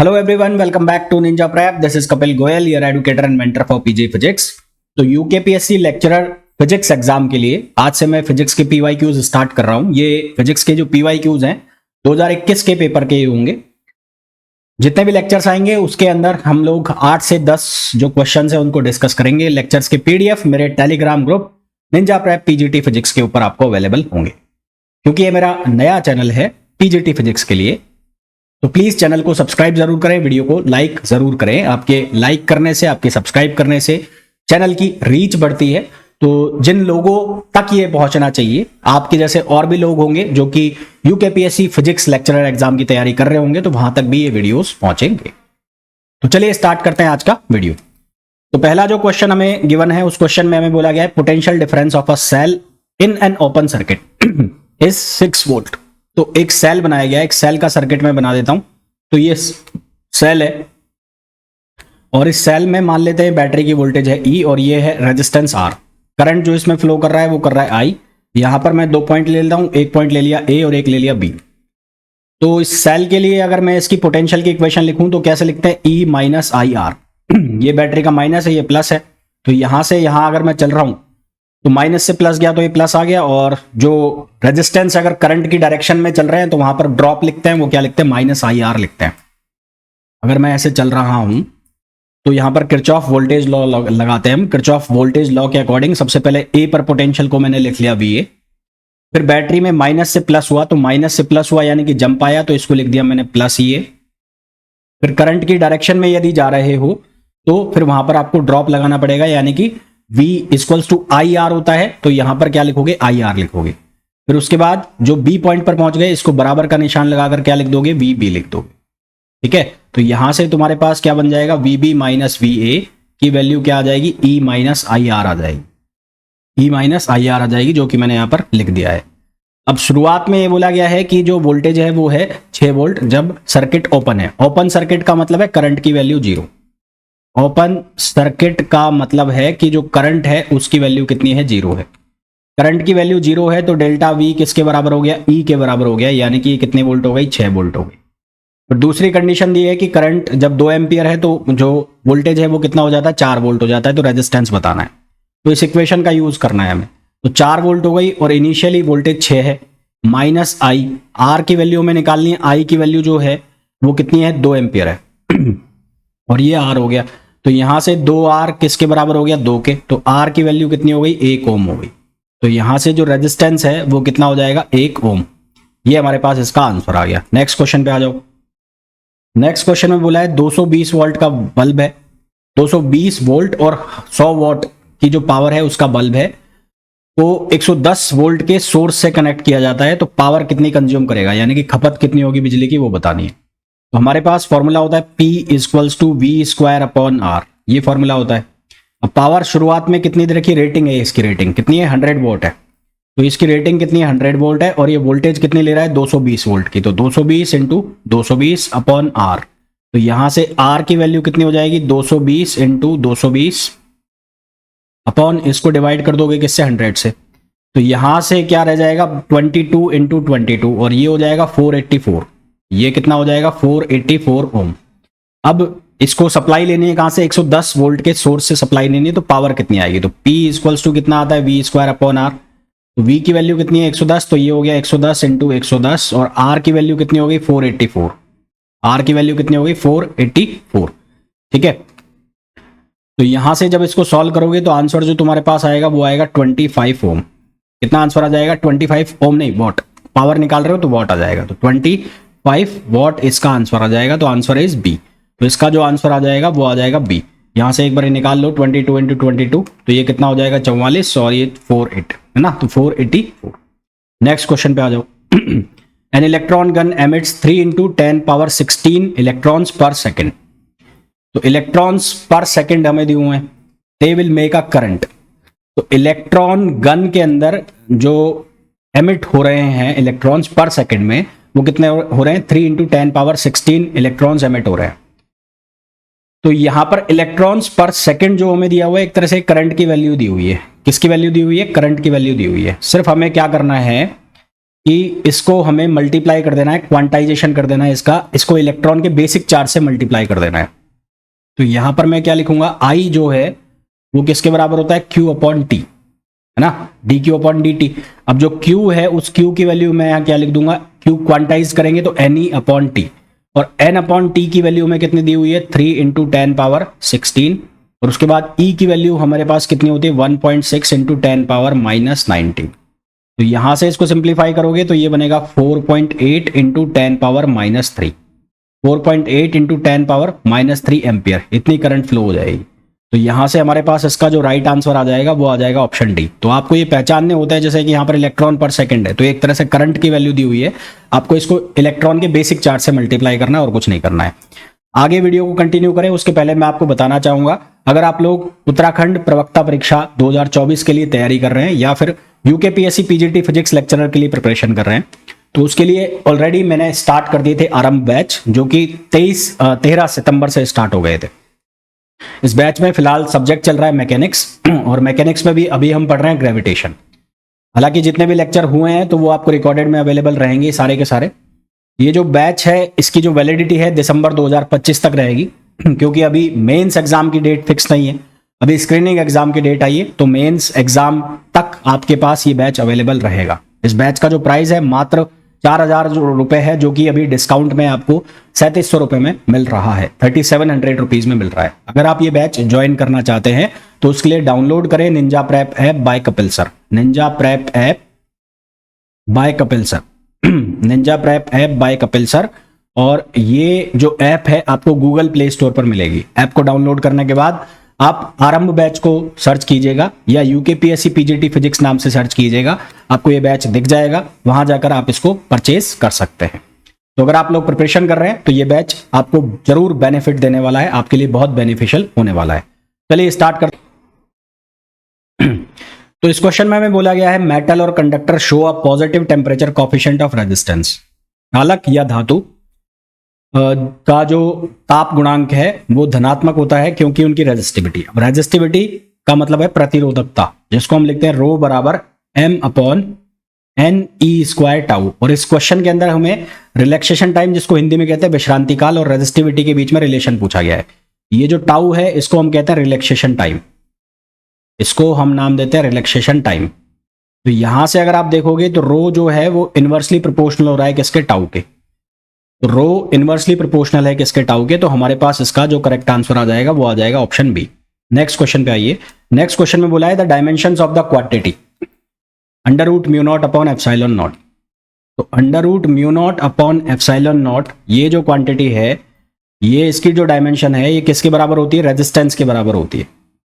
Hello everyone, welcome back to Ninja Prep. This is Kapil Goyal, your educator and mentor for PG Physics. तो UKPSC lecturer physics exam के लिए आज से मैं physics के PYQs start कर रहा हूं। ये फिजिक्स के जो पीवाईक्यूज हैं 2021 के पेपर के होंगे। जितने भी लेक्चर्स आएंगे उसके अंदर हम लोग 8 से 10 जो क्वेश्चंस हैं उनको डिस्कस करेंगे। लेक्चर्स के पीडीएफ मेरे Telegram group Ninja prep PGT physics के ऊपर आपको अवेलेबल होंगे। क्योंकि ये मेरा नया चैनल है पीजीटी फिजिक्स के लिए, तो प्लीज चैनल को सब्सक्राइब जरूर करें, वीडियो को लाइक जरूर करें। आपके लाइक करने से, आपके सब्सक्राइब करने से चैनल की रीच बढ़ती है। तो जिन लोगों तक ये पहुंचना चाहिए, आपके जैसे और भी लोग होंगे जो कि यूकेपीएससी फिजिक्स लेक्चरर एग्जाम की तैयारी कर रहे होंगे, तो वहां तक भी ये वीडियोस पहुंचेंगे। तो चलिए स्टार्ट करते हैं आज का वीडियो। तो पहला जो क्वेश्चन हमें गिवन है, उस क्वेश्चन में हमें बोला गया है potential difference of a cell in an open circuit is 6 volt. तो एक सेल बनाया गया है, एक सेल का सर्किट में बना देता हूं। तो ये सेल है और इस सेल में मान लेते हैं बैटरी की वोल्टेज है E और ये है रेजिस्टेंस R। करंट जो इसमें फ्लो कर रहा है वो कर रहा है I। यहां पर मैं 2 पॉइंट ले लेता हूं, एक पॉइंट ले लिया A और एक ले लिया B। तो इस सेल के लिए अगर मैं इसकी पोटेंशियल की इक्वेशन लिखूं तो कैसे लिखते हैं, E माइनस आई आर। ये बैटरी का माइनस है, ये प्लस है। तो यहां से यहां अगर मैं चल रहा हूं तो माइनस से प्लस गया तो ये प्लस आ गया, और जो रेजिस्टेंस अगर करंट की डायरेक्शन में चल रहे हैं तो वहां पर ड्रॉप लिखते हैं, वो क्या लिखते हैं, माइनस आई आर लिखते हैं। अगर मैं ऐसे चल रहा हूं तो यहां पर किरचॉफ वोल्टेज लॉ लगाते हैं हम। किरचॉफ वोल्टेज लॉ के अकॉर्डिंग सबसे पहले ए पर पोटेंशियल को मैंने लिख लिया VA। फिर बैटरी में माइनस से प्लस हुआ तो माइनस से प्लस हुआ यानी कि जंप आया, तो इसको लिख दिया मैंने प्लस EA। फिर करंट की डायरेक्शन में यदि जा रहे हो तो फिर वहां पर आपको ड्रॉप लगाना पड़ेगा, यानी कि V equals to I R होता है। तो यहां पर क्या लिखोगे, आई आर लिखोगे। फिर उसके बाद जो B पॉइंट पर पहुंच गए, इसको बराबर का निशान लगाकर क्या लिख दोगे, VB लिख दोगे। ठीक है, तो यहां से तुम्हारे पास क्या बन जाएगा, VB माइनस VA की वैल्यू क्या आ जाएगी, E माइनस आई आर आ जाएगी। E माइनस आई आर आ जाएगी, जो कि मैंने यहां पर लिख दिया है। अब शुरुआत में ये बोला गया है कि जो वोल्टेज है वो है 6 वोल्ट जब सर्किट ओपन है। ओपन सर्किट का मतलब है करंट की वैल्यू 0। ओपन सर्किट का मतलब है कि जो करंट है उसकी वैल्यू कितनी है, 0 है। करंट की वैल्यू 0 है तो डेल्टा V किसके बराबर हो गया, E के बराबर हो गया, यानी कि कितने वोल्ट हो गई, 6 वोल्ट हो गई। और दूसरी कंडीशन दी है कि करंट जब 2 एम्पियर है तो जो वोल्टेज है वो कितना हो जाता है, 4 वोल्ट हो जाता है। तो रेजिस्टेंस बताना है, तो इस इक्वेशन का यूज करना है हमें। तो 4 वोल्ट हो गई और इनिशियली वोल्टेज 6 है, माइनस आई, आर की वैल्यू में निकालनी है। आई की वैल्यू जो है वो कितनी है, 2 एम्पियर है और ये आर हो गया। तो यहां से 2R किसके बराबर हो गया, 2 के। तो R की वैल्यू कितनी हो गई, 1 ओम हो गई। तो यहां से जो रेजिस्टेंस है वो कितना हो जाएगा, 1 ओम। ये हमारे पास इसका आंसर आ गया। नेक्स्ट क्वेश्चन पे आ जाओ। नेक्स्ट क्वेश्चन में बोला है 220 वोल्ट का बल्ब है, 220 वोल्ट और 100 वॉट की जो पावर है उसका बल्ब है। तो 110 वोल्ट के सोर्स से कनेक्ट किया जाता है, तो पावर कितनी कंज्यूम करेगा, यानी कि खपत कितनी होगी बिजली की, वो बतानी है। तो हमारे पास फॉर्मूला होता है P equals to V square upon R। ये फॉर्मूला होता है। अब पावर शुरुआत में कितनी दे रखी, रेटिंग है, इसकी रेटिंग कितनी है, 100 वोल्ट है। तो इसकी रेटिंग कितनी है, 100 वोल्ट है, और ये वोल्टेज कितनी ले रहा है, 220 वोल्ट की। तो 220 इंटू 220 अपॉन R। तो यहां से R की वैल्यू कितनी हो जाएगी, 220 इंटू 220 अपॉन, इसको डिवाइड कर दोगे किससे, 100 से। तो यहां से क्या रह जाएगा, 22 इंटू 22, और ये हो जाएगा 484। ये कितना हो जाएगा, 484 ओम। अब इसको सप्लाई लेनी है कहां से, 110 वोल्ट के सोर्स से सप्लाई लेनी है, तो पावर कितनी आएगी। तो P इक्वल्स टू कितना आता है, V स्क्वायर अपॉन R। तो V की वैल्यू कितनी है, 110, तो ये हो गया 110 इंटू 110, और R की वैल्यू कितनी हो गई, 484। R की वैल्यू कितनी हो गई, 484। ठीक है, तो यहां से जब इसको सॉल्व करोगे तो आंसर जो तुम्हारे पास आएगा वो आएगा 25 ओम। कितना आंसर आ जाएगा, 25 ओम नहीं, वॉट। पावर निकाल रहे हो तो वॉट आ जाएगा, तो 25 वॉट इसका आंसर आ जाएगा। तो आंसर इज B। तो इसका जो आंसर आ जाएगा वो आ जाएगा B। यहां से एक बार निकाल लो, 22 इंटू 22, तो ये कितना हो जाएगा, 44, और ये 48 है ना, तो 484। नेक्स्ट क्वेश्चन पे आ जाओ। An electron gun emits 3 into 10 power 16 electrons per second. तो इलेक्ट्रॉन्स पर सेकेंड हमें दिए हुए हैं, they will make a current. तो इलेक्ट्रॉन गन के अंदर जो एमिट हो रहे हैं इलेक्ट्रॉन्स पर सेकेंड में, वो कितने हो रहे हैं, 3 इंटू 10 पावर 16 इलेक्ट्रॉन्स एमिट हो रहे हैं। तो यहां पर इलेक्ट्रॉन्स पर सेकंड जो हमें दिया हुआ है, एक तरह से करंट की वैल्यू दी हुई है। किसकी वैल्यू दी हुई है, करंट की वैल्यू दी हुई है। सिर्फ हमें क्या करना है, कि इसको हमें मल्टीप्लाई कर देना है, क्वांटाइजेशन कर देना है इसको इलेक्ट्रॉन के बेसिक चार्ज से मल्टीप्लाई कर देना है। तो यहां पर मैं क्या लिखूंगा, आई जो है वो किसके बराबर होता है, Q अपॉन टी, है ना, D Q upon D T. अब जो Q है उस Q की वैल्यू मैं यहाँ क्या लिख दूंगा, Q क्वांटाइज करेंगे तो NE अपॉन टी, और N अपॉन टी की वैल्यू में कितनी दी हुई है, 3 इंटू 10 पावर 16, और उसके बाद E की वैल्यू हमारे पास कितनी होती है, 1.6 इंटू 10 पावर माइनस 19। तो यहां से इसको सिंप्लीफाई करोगे तो ये बनेगा 4.8 into 10 power minus 3, 4.8 into 10 power minus 3 ampere, इतनी करंट फ्लो हो जाएगी। तो यहां से हमारे पास इसका जो राइट आंसर आ जाएगा वो आ जाएगा ऑप्शन डी। तो आपको ये पहचानने होता है, जैसे कि यहाँ पर इलेक्ट्रॉन पर सेकंड है तो एक तरह से करंट की वैल्यू दी हुई है, आपको इसको इलेक्ट्रॉन के बेसिक चार्ज से मल्टीप्लाई करना है और कुछ नहीं करना है। आगे वीडियो को कंटिन्यू करें उसके पहले मैं आपको बताना चाहूंगा, अगर आप लोग उत्तराखंड प्रवक्ता परीक्षा 2024 के लिए तैयारी कर रहे हैं या फिर यूकेपीएससी पीजीटी फिजिक्स लेक्चरर के लिए प्रिपरेशन कर रहे हैं, तो उसके लिए ऑलरेडी मैंने स्टार्ट कर दिए थे आरंभ बैच, जो कि 13 सितंबर से स्टार्ट हो गए थे। इस बैच में फिलहाल सब्जेक्ट चल रहा है मैकेनिक्स, और मैकेनिक्स में भी अभी हम पढ़ रहे हैं ग्रेविटेशन। हालांकि जितने भी लेक्चर हुए हैं तो वो आपको रिकॉर्डेड में अवेलेबल रहेंगे सारे के सारे। ये जो बैच है इसकी जो वैलिडिटी है दिसंबर 2025 तक रहेगी, क्योंकि अभी मेंस एग्जाम की डेट फिक्स नहीं है, अभी स्क्रीनिंग एग्जाम की डेट आई है, तो मेंस एग्जाम तक आपके पास ये बैच अवेलेबल रहेगा। इस बैच का जो प्राइस है मात्र 4,000 रुपए है, जो कि अभी डिस्काउंट में आपको 3700 रुपए में मिल रहा है, 3700 रुपीज में मिल रहा है। अगर आप ये बैच ज्वाइन करना चाहते हैं तो उसके लिए डाउनलोड करें Ninja prep app by Kapil sir, Ninja prep app by Kapil sir, Ninja prep app by Kapil sir. और ये जो ऐप है आपको गूगल प्ले स्टोर पर मिलेगी। ऐप को डाउनलोड करने के बाद आप आरंभ बैच को सर्च कीजिएगा या यूकेपीएससी पीजीटी फिजिक्स नाम से सर्च कीजिएगा, आपको ये बैच दिख जाएगा, वहां जाकर आप इसको परचेस कर सकते हैं। तो अगर आप लोग प्रिपरेशन कर रहे हैं तो ये बैच आपको जरूर बेनिफिट देने वाला है, आपके लिए बहुत बेनिफिशियल होने वाला है। चलिए स्टार्ट कर। तो इस क्वेश्चन में बोला गया है मेटल और conductor show a positive temperature coefficient of resistance. चालक या धातु का जो ताप गुणांक है वो धनात्मक होता है क्योंकि उनकी रेजिस्टिविटी, अब रेजिस्टिविटी का मतलब है प्रतिरोधकता, जिसको हम लिखते हैं रो बराबर m upon n e square tau. और इस क्वेश्चन के अंदर हमें रिलैक्सेशन टाइम, जिसको हिंदी में कहते हैं विश्रांति काल, और रेजिस्टिविटी के बीच में रिलेशन पूछा गया है। ये जो टाउ है इसको हम कहते हैं रिलैक्सेशन टाइम, इसको हम नाम देते हैं रिलैक्सेशन टाइम। तो यहां से अगर आप देखोगे तो रो जो है वो इनवर्सली प्रोपोर्शनल हो रहा है किसके, टाउ के। तो रो इनवर्सली प्रोपोर्शनल है किसके, टाउ के। तो हमारे पास इसका जो करेक्ट आंसर आ जाएगा वो आ जाएगा ऑप्शन बी। नेक्स्ट क्वेश्चन पे आइए। नेक्स्ट क्वेश्चन में बोला है the dimensions of the quantity under root mu naught upon epsilon naught. तो under root mu naught upon epsilon naught, ये जो क्वांटिटी है, ये इसकी जो डायमेंशन है ये किसके बराबर होती है, रेजिस्टेंस के बराबर होती है।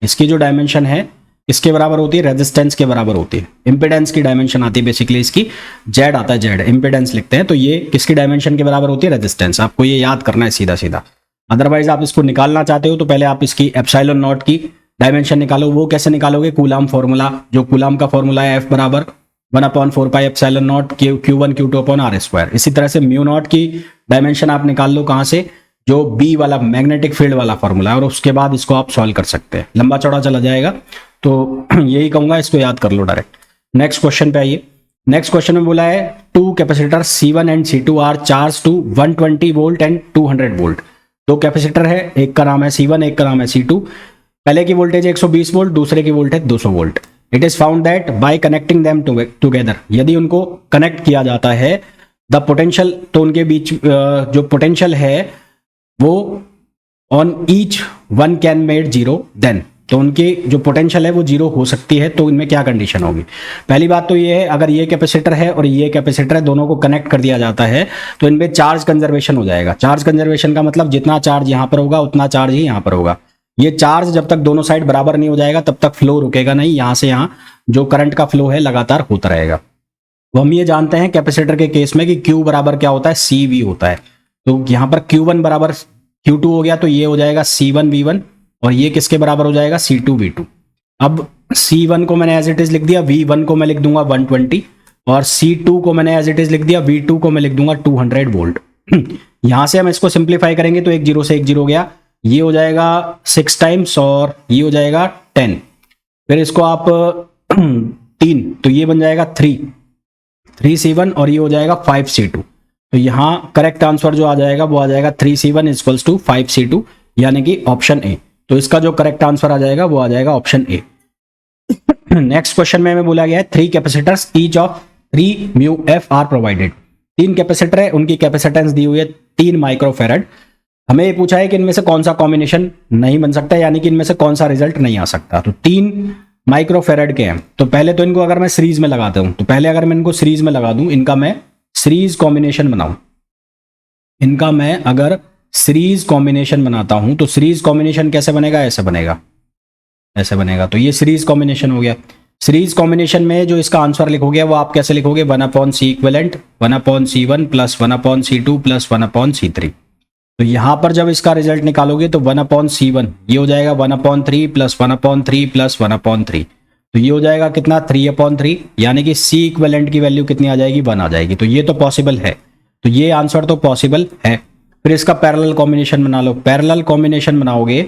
इसकी जो डायमेंशन है इसके बराबर होती है, रेजिस्टेंस के बराबर होती है। इंपेडेंस की डायमेंशन आती है बेसिकली इसकी, जेड आता है, जेड इंपेडेंस लिखते हैं। तो ये किसकी डायमेंशन के बराबर होती है, रेजिस्टेंस। आपको ये याद करना है सीधा सीधा। अदरवाइज आप इसको निकालना चाहते हो तो पहले आप इसकी एप्सिलॉन नॉट की डायमेंशन निकालो। वो कैसे निकालोगे, कूलाम फॉर्मूला, जो कूलाम का फॉर्मूला है F बराबर 1/4 pi epsilon not Q1 Q2 upon R square. इसी तरह से म्यू नॉट की डायमेंशन आप निकाल लो कहां से, जो बी वाला मैग्नेटिक फील्ड वाला फॉर्मूला है, और उसके बाद इसको आप सॉल्व कर सकते हैं। लंबा चौड़ा चला जाएगा तो यही कहूंगा, इसको याद कर लो डायरेक्ट। नेक्स्ट क्वेश्चन पे आइए। नेक्स्ट क्वेश्चन में बोला है two capacitor C1 and C2 are charge to 120 volt and 200 volt. दो कैपेसिटर है, एक का नाम है C1, एक का नाम है C2। पहले की वोल्टेज 120 वोल्ट, दूसरे की voltage 200 volt. It is found that bye connecting them together, यदि उनको कनेक्ट किया जाता है, द पोटेंशियल, तो उनके बीच जो पोटेंशियल है वो on each one can made zero, then, तो उनकी जो पोटेंशियल है वो जीरो हो सकती है। तो इनमें क्या कंडीशन होगी, पहली बात तो ये है, अगर ये कैपेसिटर है और ये कैपेसिटर है, दोनों को कनेक्ट कर दिया जाता है तो इनमें चार्ज कंजर्वेशन हो जाएगा। चार्ज कंजर्वेशन का मतलब जितना चार्ज यहां पर होगा उतना चार्ज ही यहां पर होगा। ये चार्ज जब तक दोनों साइड बराबर नहीं हो जाएगा तब तक फ्लो रुकेगा नहीं, यहां से यहां जो करंट का फ्लो है लगातार होता रहेगा। तो हम ये जानते हैं कैपेसिटर के केस में कि Q बराबर क्या होता है, CV होता है। तो यहां पर Q1 बराबर Q2 हो गया, तो ये हो जाएगा C1 V1, और ये किसके बराबर हो जाएगा, C2 V2। अब C1 को मैंने एज इट इज लिख दिया, V1 को मैं लिख दूंगा 120, और C2 को मैंने एज इट इज लिख दिया, V2 को मैं लिख दूंगा 200 वोल्ट। यहां से हम इसको सिंप्लीफाई करेंगे तो 1 0 से 1 0 हो गया, ये हो जाएगा 6 टाइम्स और ये हो जाएगा 10, फिर इसको आप 3, तो ये बन जाएगा 3, 3C1 और ये हो जाएगा 5C2। तो यहाँ करेक्ट आंसर जो आ जाएगा वो आ जाएगा 3C1 इक्वल्स टू 5C2, यानी कि ऑप्शन ए। तो इसका जो करेक्ट आंसर आ जाएगा वो आ जाएगा ऑप्शन ए। नेक्स्ट क्वेश्चन में हमें बोला गया है 3 capacitors each of 3 μF are provided. 3 capacitor है, उनकी कैपेसिटेंस दी हुई है 3 माइक्रोफेरेड। हमें ये पूछा है कि इनमें से कौन सा कॉम्बिनेशन नहीं बन सकता, यानी कि इनमें से कौन सा रिजल्ट नहीं आ सकता। तो 3 माइक्रोफेरेड के हैं, तो पहले तो इनको अगर मैं सीरीज में लगाता हूं, तो पहले अगर मैं इनको सीरीज में लगा दूं, इनका मैं सीरीज कॉम्बिनेशन बनाऊं, इनका मैं अगर सीरीज कॉम्बिनेशन बनाता हूं, तो सीरीज कॉम्बिनेशन कैसे बनेगा, ऐसे बनेगा, ऐसे बनेगा। तो ये सीरीज कॉम्बिनेशन हो गया। सीरीज कॉम्बिनेशन में जो इसका आंसर लिखोगे वो आप कैसे लिखोगे, 1/C equivalent 1/C1 plus 1/C2 plus 1/C3। तो यहां पर जब इसका रिजल्ट निकालोगे तो 1/C1 ये हो जाएगा 1/3 प्लस 1/3 प्लस 1/3। तो ये हो जाएगा कितना, 3/3, यानी कि C इक्विवेलेंट की वैल्यू कितनी आ जाएगी, 1 आ जाएगी। तो ये तो पॉसिबल है, तो ये आंसर तो पॉसिबल है। फिर इसका पैरेलल कॉम्बिनेशन बना लो। पैरेलल कॉम्बिनेशन बनाओगे,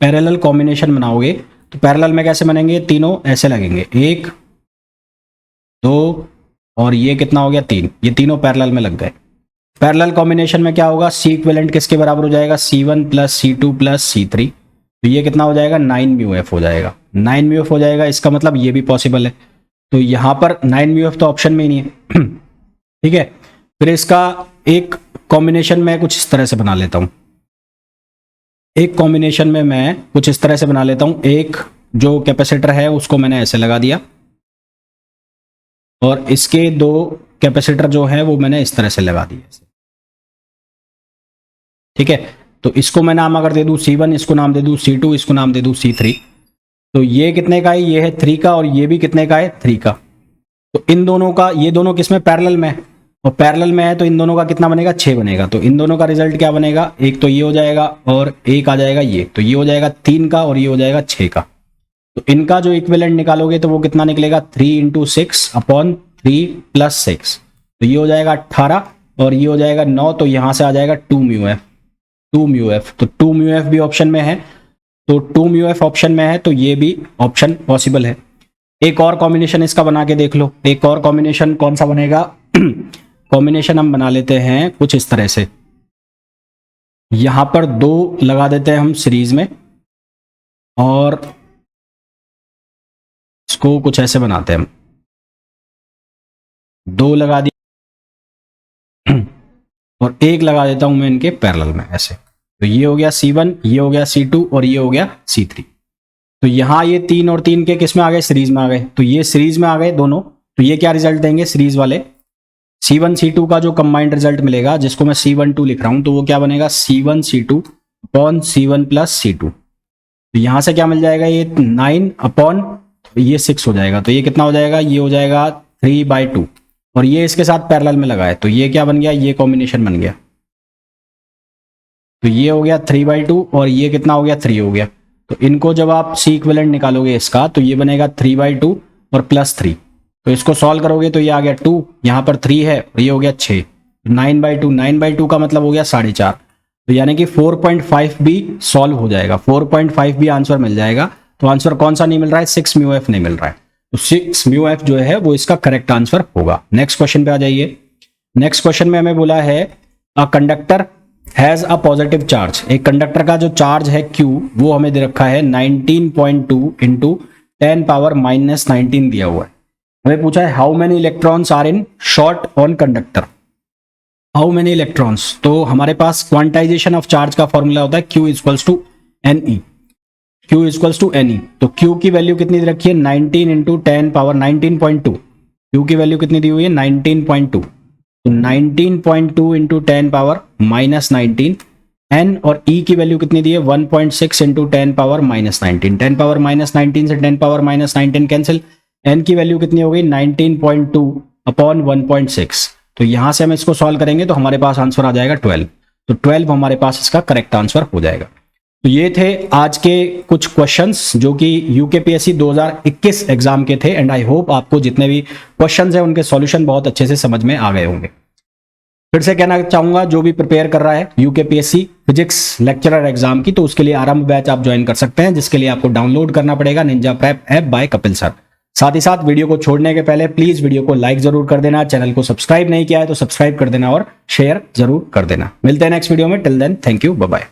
पैरेलल कॉम्बिनेशन बनाओगे तो पैरेलल में कैसे बनेंगे, तीनों ऐसे लगेंगे, 1 2 और ये कितना हो गया 3, ये तीनों पैरेलल में लग गए। पैरेलल कॉम्बिनेशन में क्या होगा, C इक्विवेलेंट किसके बराबर हो जाएगा, C1 plus C2 plus C3। तो ये कितना हो जाएगा, 9 μF हो जाएगा, 9 μF हो जाएगा। इसका मतलब ये भी पॉसिबल है। तो यहां पर 9 μF तो ऑप्शन में ही नहीं है। ठीक है, फिर इसका एक कॉम्बिनेशन में कुछ इस तरह से बना लेता हूं, एक कॉम्बिनेशन में मैं कुछ इस तरह से बना लेता हूं। एक जो कैपेसिटर है उसको मैंने ऐसे लगा दिया और इसके 2 कैपेसिटर जो है वो मैंने इस तरह से लगा दिए। ठीक है, तो इसको मैं नाम अगर दे दूं C1, इसको नाम दे दूं C2, इसको नाम दे दूं C3। तो ये कितने का है, ये है 3 का, और ये भी कितने का है, 3 का। तो इन दोनों का, ये दोनों किसमें, पैरेलल में, और पैरेलल में है तो इन दोनों का कितना बनेगा, 6 बनेगा। तो इन दोनों का रिजल्ट क्या बनेगा, एक तो ये हो जाएगा और एक आ जाएगा ये। तो ये हो जाएगा 3 का और ये हो जाएगा 6 का। तो इनका जो इक्विवेलेंट निकालोगे तो वो कितना निकलेगा, 3 × 6/3 + 6। तो ये हो जाएगा 18 और ये हो जाएगा 9। तो यहां से आ जाएगा 2 μF। तो 2 μF भी ऑप्शन में है, तो 2 μF ऑप्शन में है, तो ये भी ऑप्शन पॉसिबल है। एक और कॉम्बिनेशन इसका बना के देख लो। एक और कॉम्बिनेशन कौन सा बनेगा, कॉम्बिनेशन हम बना लेते हैं कुछ इस तरह से। यहां पर 2 लगा देते हैं हम सीरीज में और इसको कुछ ऐसे बनाते हैं हम, 2 लगा दिए और एक लगा देता हूं मैं इनके पैरेलल में ऐसे। तो ये हो गया C1, ये हो गया C2 और ये हो गया C3। तो यहां ये 3 और 3 के किस में आ गए, सीरीज में आ गए। तो ये सीरीज में आ गए दोनों। तो ये क्या रिजल्ट देंगे, सीरीज वाले C1 C2 का जो कंबाइंड रिजल्ट मिलेगा, जिसको मैं C12 लिख रहा हूं, तो वो क्या बनेगा, C1 C2 upon C1 plus C2। तो यहां से क्या मिल जाएगा, ये 9 अपॉन ये 6 हो जाएगा। तो ये कितना हो जाएगा, ये हो जाएगा 3/2 और ये इसके साथ पैरेलल में लगा है। तो ये क्या बन गया, ये कॉम्बिनेशन बन गया। तो ये हो गया 3/2 और ये कितना हो गया, 3 हो गया। तो इनको जब आप C इक्विवेलेंट निकालोगे इसका, तो ये बनेगा 3/2 और +3। तो इसको सॉल्व करोगे तो ये आ गया 2, यहाँ पर 3 है और ये हो गया 6। 9/2 का मतलब हो गया 4.5। तो यानी कि 4.5 भी सॉल्व हो जाएगा, 4.5 भी आंसर मिल जाएगा। तो आंसर कौन सा नहीं मिल रहा है, 6 μF नहीं मिल रहा है। तो 6 μF जो है वो इसका करेक्ट आंसर होगा। नेक्स्ट क्वेश्चन पे आ जाइए। नेक्स्ट क्वेश्चन में हमें बोला है a conductor has a positive charge. एक कंडक्टर का जो चार्ज है Q वो हमें दे रखा है 19.2 × 10⁻⁻19 दिया हुआ है। हमें पूछा है how many electrons are in short on conductor, how many electrons. तो हमारे पास क्वांटाइजेशन ऑफ चार्ज का फॉर्मूला होता है Q = NE, Q = NE। तो Q की वैल्यू कितनी दे रखी है, 19 × 10⁻19.2। Q की वैल्यू कितनी दी हुई है, 19.2। तो 19.2 × 10⁻⁻19। N और E की वैल्यू कितनी दी है, 1.6 × 10⁻⁻19। 10⁻⁻19 से 10⁻⁻19 कैंसिल, N की वैल्यू कितनी हो गई, 19.2 अपॉन 1.6। तो यहां से हम इसको सॉल्व करेंगे तो हमारे पास आंसर आ जाएगा 12। तो 12 हमारे पास इसका करेक्ट आंसर हो जाएगा। तो ये थे आज के कुछ क्वेश्चंस जो कि यूकेपीएससी 2021 एग्जाम के थे। एंड आई होप आपको जितने भी क्वेश्चंस हैं उनके सॉल्यूशन बहुत अच्छे से समझ में आ गए होंगे। फिर से कहना चाहूंगा, जो भी प्रिपेयर कर रहा है यूकेपीएससी फिजिक्स लेक्चरर एग्जाम की, तो उसके लिए आरंभ बैच आप ज्वाइन कर सकते हैं, जिसके लिए आपको डाउनलोड करना पड़ेगा Ninja prep app by Kapil sir. साथ ही साथ वीडियो को छोड़ने के पहले प्लीज वीडियो को लाइक जरूर कर देना, चैनल को सब्सक्राइब नहीं किया है तो सब्सक्राइब कर देना और शेयर जरूर कर देना। मिलते हैं नेक्स्ट वीडियो में, till then thank you, bye bye.